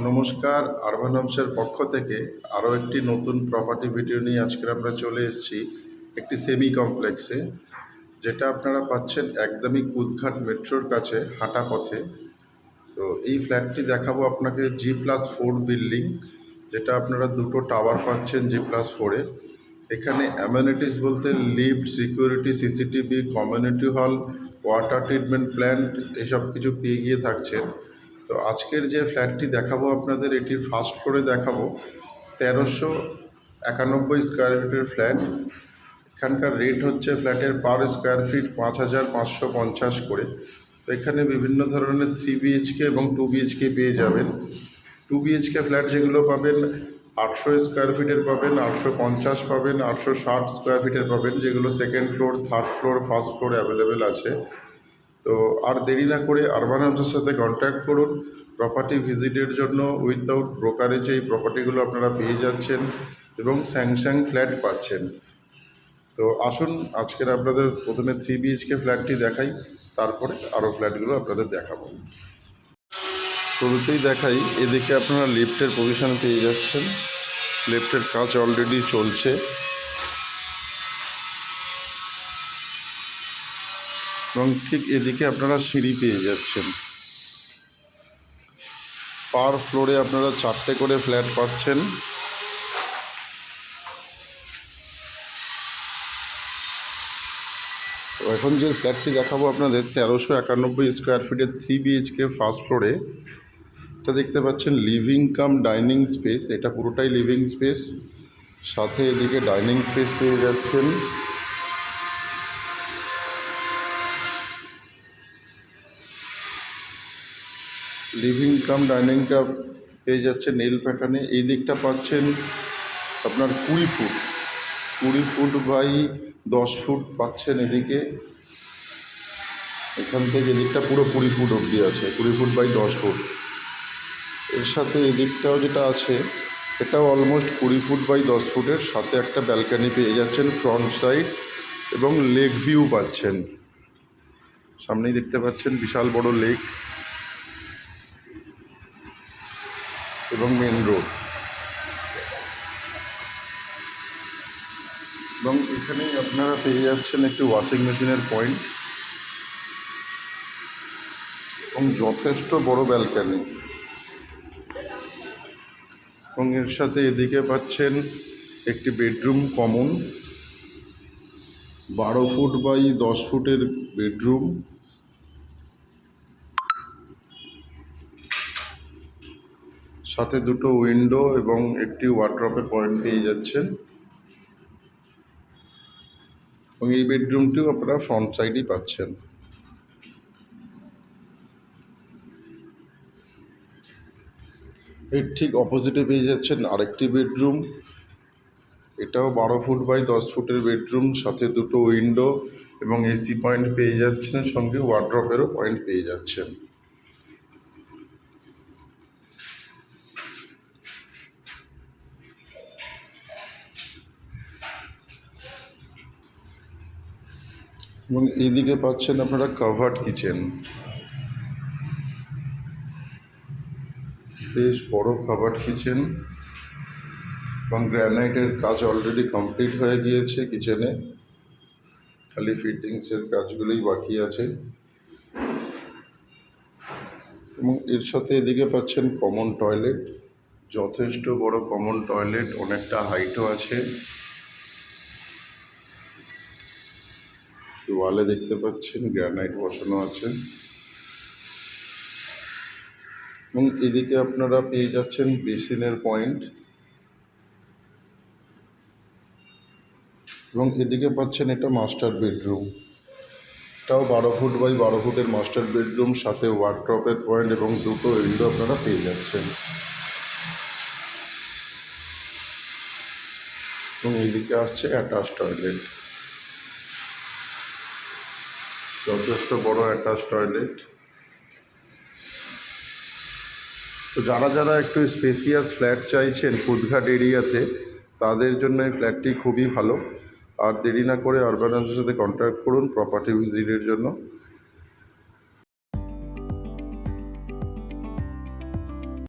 নমস্কার, আরবান হোমসের পক্ষ থেকে আরও একটি নতুন প্রপার্টি ভিডিও নিয়ে আজকে আমরা চলে এসেছি একটি সেমি কমপ্লেক্সে, যেটা আপনারা পাচ্ছেন একদমই কুদঘাট মেট্রোর কাছে হাঁটা পথে। তো এই ফ্ল্যাটটি দেখাবো আপনাকে G+4 বিল্ডিং, যেটা আপনারা দুটো টাওয়ার পাচ্ছেন G+4-এ। এখানে অ্যামেনিটিস বলতে lift, security, CCTV, community hall, water treatment plant এসব কিছু পেয়ে গিয়ে থাকছেন। তো আজকের যে ফ্ল্যাটটি দেখাবো আপনাদের, এটির ফার্স্ট ফ্লোরে দেখাবো 1391 স্কোয়ার ফিটের ফ্ল্যাট। এখানকার রেট হচ্ছে ফ্ল্যাটের পার স্কোয়ার ফিট 5,550 করে। তো এখানে বিভিন্ন ধরনের 3 BHK এবং 2 BHK পেয়ে যাবেন। 2 BHK ফ্ল্যাট যেগুলো পাবেন 800 স্কোয়ার ফিটের পাবেন, 850 পাবেন, 860 স্কোয়ার ফিটের পাবেন, যেগুলো second floor, third floor, first ফ্লোরে অ্যাভেলেবেল আছে। তো আর দেরি না করে আরবান হাউসের সাথে কন্ট্যাক্ট করুন প্রপার্টি ভিজিটের জন্য। উইদাউট ব্রোকারেজে এই প্রপার্টিগুলো আপনারা পেয়ে যাচ্ছেন এবং স্যাংশন ফ্ল্যাট পাচ্ছেন। তো আসুন আজকের আপনাদের প্রথমে 3 BHK ফ্ল্যাটটি দেখাই, তারপরে আরও ফ্ল্যাটগুলো আপনাদের দেখাবো। শুরুতেই দেখাই, এদিকে আপনারা লিফটের পজিশন পেয়ে যাচ্ছেন। লিফটের কাজ অলরেডি চলছে এবং ঠিক এদিকে আপনারা সিঁড়ি পেয়ে যাচ্ছেন। পার ফ্লোরে আপনারা 4টে করে ফ্ল্যাট পাচ্ছেন। তো এখন যে ফ্ল্যাটটি দেখাবো আপনাদের 1391 স্কোয়ার ফিটের 3 BHK ফার্স্ট ফ্লোরে, এটা দেখতে পাচ্ছেন লিভিং কাম ডাইনিং স্পেস। এটা পুরোটাই লিভিং স্পেস, সাথে এদিকে ডাইনিং স্পেস পেয়ে যাচ্ছেন। লিভিং কাম ডাইনিংটা পেয়ে যাচ্ছে নীল প্যাটার্নে। এই দিকটা পাচ্ছেন আপনার 20 ফুট বাই 10 ফুট পাচ্ছেন এদিকে। এখান থেকে এদিকটা পুরো 20 ফুট অবধি আছে, 20 ফুট বাই 10 ফুট। এর সাথে এদিকটাও যেটা আছে, এটাও অলমোস্ট 20 ফুট বাই 10 ফুটের, সাথে একটা ব্যালকানি পেয়ে যাচ্ছেন ফ্রন্ট সাইড এবং লেক ভিউ পাচ্ছেন। সামনেই দেখতে পাচ্ছেন বিশাল বড় লেক এবং মেন রোড। এবং এখানেই আপনারা পেয়ে যাচ্ছেন একটি ওয়াশিং মেশিনের পয়েন্ট এবং যথেষ্ট বড় ব্যালকানি। এবং এর সাথে এদিকে পাচ্ছেন একটি বেডরুম কমন, 12 ফুট বাই 10 ফুটের বেডরুম। সাথে দুটো উইন্ডো এবং একটি ওয়ার্ড্রপের পয়েন্ট পেয়ে যাচ্ছেন। এবং এই বেডরুমটিও আপনারা ফ্রন্ট সাইডই পাচ্ছেন। এর ঠিক অপোজিটে পেয়ে যাচ্ছেন আরেকটি বেডরুম। এটাও 12 ফুট বাই 10 ফুটের বেডরুম, সাথে দুটো উইন্ডো এবং AC পয়েন্ট পেয়ে যাচ্ছেন, সঙ্গে ওয়ার্ড্রপেরও পয়েন্ট পেয়ে যাচ্ছেন। এবং এইদিকে পাচ্ছেন আপনারা কাভার্ড কিচেন, বেশ বড় কাভার্ড কিচেন এবং গ্রানাইটের কাজ অলরেডি কমপ্লিট হয়ে গিয়েছে কিচেনে, খালি ফিটিংসের কাজগুলোই বাকি আছে। এবং এর সাথে এদিকে পাচ্ছেন কমন টয়লেট, যথেষ্ট বড় কমন টয়লেট, অনেকটা হাইটও আছে। ওয়ালে দেখতে পাচ্ছেন গ্রানাইট বসানো আছে। এবং এদিকে আপনারা পেয়ে যাচ্ছেন বেসিনের পয়েন্ট এবং এদিকে পাচ্ছেন এটা মাস্টার বেডরুম। এটাও 12 ফুট বাই 12 ফুটের মাস্টার বেডরুম, সাথে ওয়ার্ড্রপের পয়েন্ট এবং দুটো উইন্ডো আপনারা পেয়ে যাচ্ছেন। এবং এদিকে আসছে অ্যাটাচ টয়লেট, যথেষ্ট বড় অ্যাটাচ টয়লেট। তো যারা একটু স্পেসিয়াস ফ্ল্যাট চাইছেন কুদঘাট এরিয়াতে, তাদের জন্য এই ফ্ল্যাটটি খুবই ভালো। আর দেরি না করে আরবান হাউসের সাথে কন্ট্যাক্ট করুন প্রপার্টি ভিজিটের জন্য।